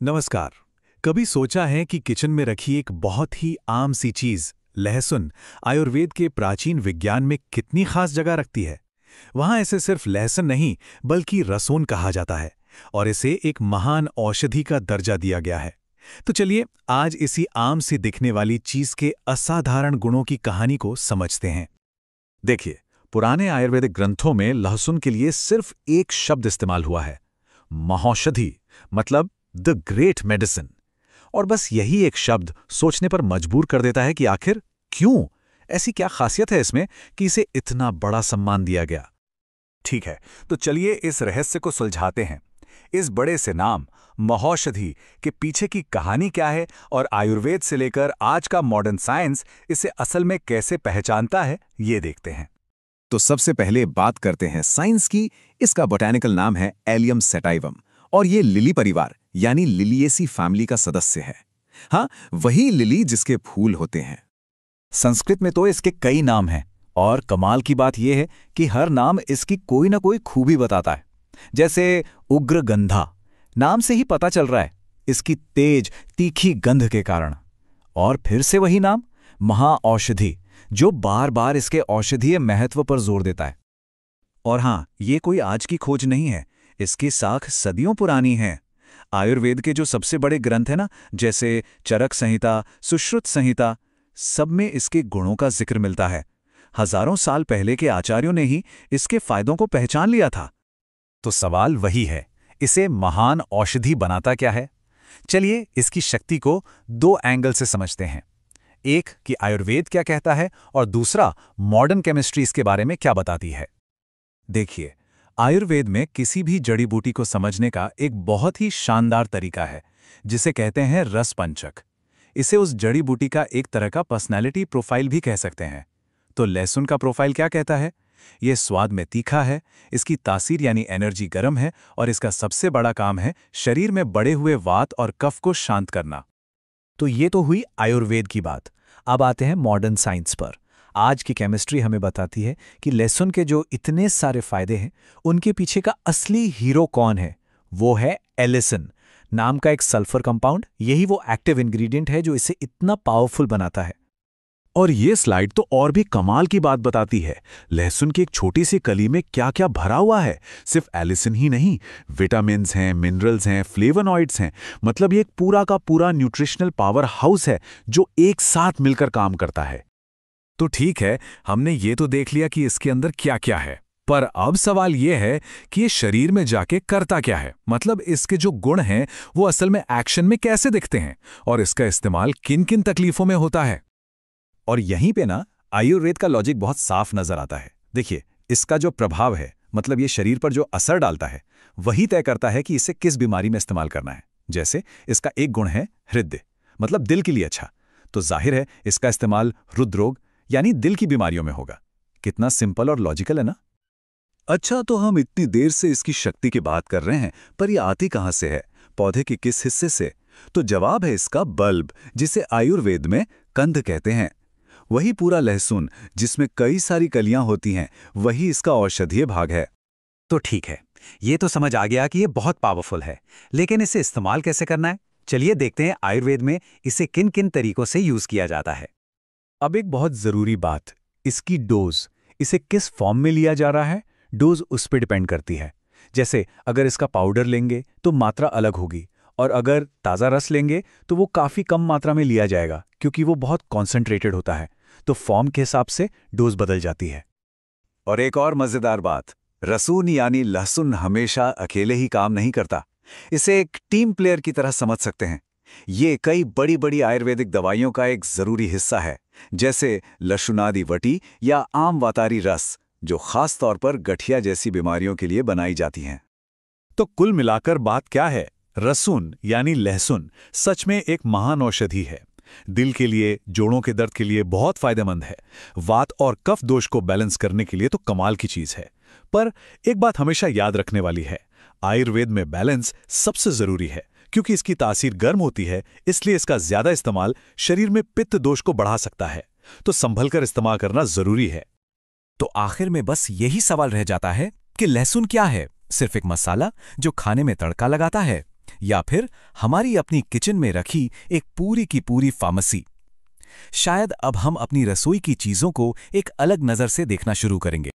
नमस्कार। कभी सोचा है कि किचन में रखी एक बहुत ही आम सी चीज लहसुन आयुर्वेद के प्राचीन विज्ञान में कितनी खास जगह रखती है। वहां इसे सिर्फ लहसुन नहीं बल्कि रसोन कहा जाता है और इसे एक महान औषधि का दर्जा दिया गया है। तो चलिए आज इसी आम सी दिखने वाली चीज के असाधारण गुणों की कहानी को समझते हैं। देखिए, पुराने आयुर्वेदिक ग्रंथों में लहसुन के लिए सिर्फ एक शब्द इस्तेमाल हुआ है, महौषधि, मतलब द ग्रेट मेडिसिन। और बस यही एक शब्द सोचने पर मजबूर कर देता है कि आखिर क्यों, ऐसी क्या खासियत है इसमें कि इसे इतना बड़ा सम्मान दिया गया। ठीक है, तो चलिए इस रहस्य को सुलझाते हैं। इस बड़े से नाम महौषधि के पीछे की कहानी क्या है और आयुर्वेद से लेकर आज का मॉडर्न साइंस इसे असल में कैसे पहचानता है, ये देखते हैं। तो सबसे पहले बात करते हैं साइंस की। इसका बोटैनिकल नाम है एलियम सेटाइवम और ये लिली परिवार यानी लिलिएसी फैमिली का सदस्य है। हाँ, वही लिली जिसके फूल होते हैं। संस्कृत में तो इसके कई नाम हैं और कमाल की बात यह है कि हर नाम इसकी कोई ना कोई खूबी बताता है। जैसे उग्रगंधा, नाम से ही पता चल रहा है इसकी तेज तीखी गंध के कारण। और फिर से वही नाम महाऔषधि, जो बार बार इसके औषधीय महत्व पर जोर देता है। और हाँ, ये कोई आज की खोज नहीं है, इसकी साख सदियों पुरानी है। आयुर्वेद के जो सबसे बड़े ग्रंथ हैं ना, जैसे चरक संहिता, सुश्रुत संहिता, सब में इसके गुणों का जिक्र मिलता है। हजारों साल पहले के आचार्यों ने ही इसके फायदों को पहचान लिया था। तो सवाल वही है, इसे महान औषधि बनाता क्या है? चलिए इसकी शक्ति को दो एंगल से समझते हैं। एक कि आयुर्वेद क्या कहता है और दूसरा मॉडर्न केमिस्ट्री इसके बारे में क्या बताती है। देखिए, आयुर्वेद में किसी भी जड़ी बूटी को समझने का एक बहुत ही शानदार तरीका है, जिसे कहते हैं रस पंचक। इसे उस जड़ी बूटी का एक तरह का पर्सनैलिटी प्रोफाइल भी कह सकते हैं। तो लहसुन का प्रोफाइल क्या कहता है? यह स्वाद में तीखा है, इसकी तासीर यानी एनर्जी गर्म है और इसका सबसे बड़ा काम है शरीर में बढ़े हुए वात और कफ को शांत करना। तो ये तो हुई आयुर्वेद की बात। अब आते हैं मॉडर्न साइंस पर। आज की केमिस्ट्री हमें बताती है कि लहसुन के जो इतने सारे फायदे हैं, उनके पीछे का असली हीरो कौन है? वो है एलिसिन नाम का एक सल्फर कंपाउंड। यही वो एक्टिव इंग्रेडिएंट है जो इसे इतना पावरफुल बनाता है। और ये स्लाइड तो और भी कमाल की बात बताती है। लहसुन की एक छोटी सी कली में क्या क्या भरा हुआ है। सिर्फ एलिसिन ही नहीं, विटामिन्स हैं, मिनरल्स हैं, फ्लेवोनॉइड्स हैं। मतलब ये एक पूरा का पूरा न्यूट्रिशनल पावर हाउस है जो एक साथ मिलकर काम करता है। तो ठीक है, हमने ये तो देख लिया कि इसके अंदर क्या क्या है, पर अब सवाल यह है कि ये शरीर में जाके करता क्या है। मतलब इसके जो गुण हैं वो असल में एक्शन में कैसे दिखते हैं और इसका इस्तेमाल किन किन तकलीफों में होता है। और यहीं पे ना आयुर्वेद का लॉजिक बहुत साफ नजर आता है। देखिए, इसका जो प्रभाव है, मतलब ये शरीर पर जो असर डालता है, वही तय करता है कि इसे किस बीमारी में इस्तेमाल करना है। जैसे इसका एक गुण है हृदय, मतलब दिल के लिए अच्छा, तो जाहिर है इसका इस्तेमाल हृदरोग यानी दिल की बीमारियों में होगा। कितना सिंपल और लॉजिकल है ना। अच्छा, तो हम इतनी देर से इसकी शक्ति की बात कर रहे हैं, पर यह आती कहां से है? पौधे के किस हिस्से से? तो जवाब है इसका बल्ब, जिसे आयुर्वेद में कंद कहते हैं। वही पूरा लहसुन जिसमें कई सारी कलियां होती हैं, वही इसका औषधीय भाग है। तो ठीक है, ये तो समझ आ गया कि ये बहुत पावरफुल है, लेकिन इसे इस्तेमाल कैसे करना है? चलिए देखते हैं आयुर्वेद में इसे किन किन तरीकों से यूज किया जाता है। अब एक बहुत जरूरी बात, इसकी डोज। इसे किस फॉर्म में लिया जा रहा है, डोज उस पर डिपेंड करती है। जैसे अगर इसका पाउडर लेंगे तो मात्रा अलग होगी, और अगर ताज़ा रस लेंगे तो वो काफ़ी कम मात्रा में लिया जाएगा क्योंकि वो बहुत कॉन्सेंट्रेटेड होता है। तो फॉर्म के हिसाब से डोज बदल जाती है। और एक और मज़ेदार बात, रसून यानी लहसुन हमेशा अकेले ही काम नहीं करता। इसे एक टीम प्लेयर की तरह समझ सकते हैं। ये कई बड़ी बड़ी आयुर्वेदिक दवाइयों का एक ज़रूरी हिस्सा है, जैसे लशुनादि वटी या आम वातारी रस, जो खास तौर पर गठिया जैसी बीमारियों के लिए बनाई जाती हैं। तो कुल मिलाकर बात क्या है? रसून यानी लहसुन सच में एक महान औषधि है। दिल के लिए, जोड़ों के दर्द के लिए बहुत फायदेमंद है। वात और कफ दोष को बैलेंस करने के लिए तो कमाल की चीज है। पर एक बात हमेशा याद रखने वाली है, आयुर्वेद में बैलेंस सबसे जरूरी है, क्योंकि इसकी तासीर गर्म होती है, इसलिए इसका ज्यादा इस्तेमाल शरीर में पित्त दोष को बढ़ा सकता है। तो संभल कर इस्तेमाल करना जरूरी है। तो आखिर में बस यही सवाल रह जाता है कि लहसुन क्या है? सिर्फ एक मसाला जो खाने में तड़का लगाता है, या फिर हमारी अपनी किचन में रखी एक पूरी की पूरी फार्मेसी। शायद अब हम अपनी रसोई की चीजों को एक अलग नजर से देखना शुरू करेंगे।